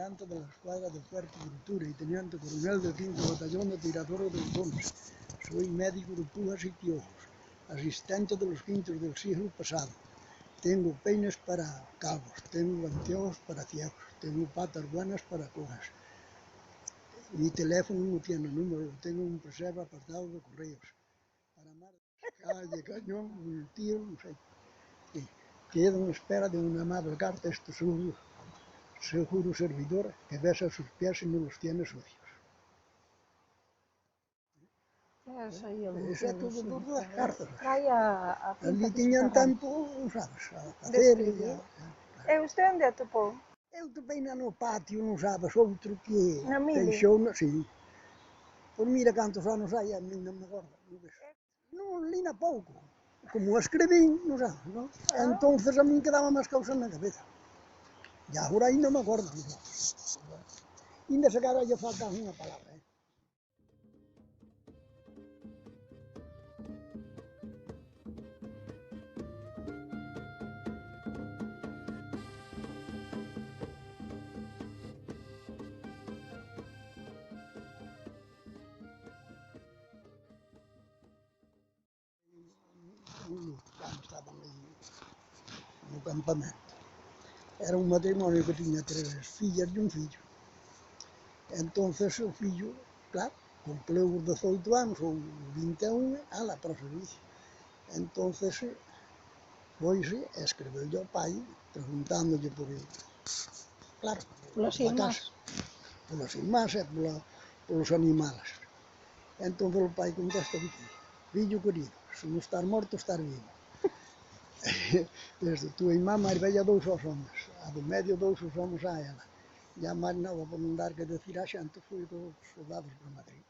almirante de la escuadra de Puerto Cultura y teniente coronel del 5º batallón de tiradores del 11. Soy médico de púas y piojos, asistente de los quintos del siglo pasado. Tengo peines para calvos, tengo anteojos para ciegos, tengo patas buenas para cojas. Mi teléfono no tiene número, tengo un preserva apartado de correos. Para más de cañón, un tiro, no sé. Quedo en espera de una amable carta este seguro servidor que besa sus pies y no los tiene sucios. Esa é todo das cartas. Ali tiñan tempo, sabes, a facer. E usted onde a topou? Eu topeina no patio, non sabes, outro que Na mili? deixou, sí. Pois mira cantos anos hai, a mí non me acordo. Non li na pouco. Como a escrevín, non sabes, non? Entonces a min quedaba máis cousas na cabeza. E agora aí non me acordo, non sabes. Ainda se cara lle falta unha palabra, Cando estaban aí no campamento. Era un matrimonio que tiña 3 fillas e un fillo. Entonces o fillo, claro, cumpleu os 18 anos ou 21, ala, para o servicio. Entonces foise e escreveulle ao pai preguntándolle por ele. Claro, Polas pola irmás. casa, polas irmás e polos animales. Entonces o pai contesta dicindo: fillo querido, se non estar morto, estar vivo. Desde túa irmá máis bella 2 aos homes, a do medio 2 os homes a ela. E a máis nova, por non dar que decir a xente, foi dos soldados para Madrid.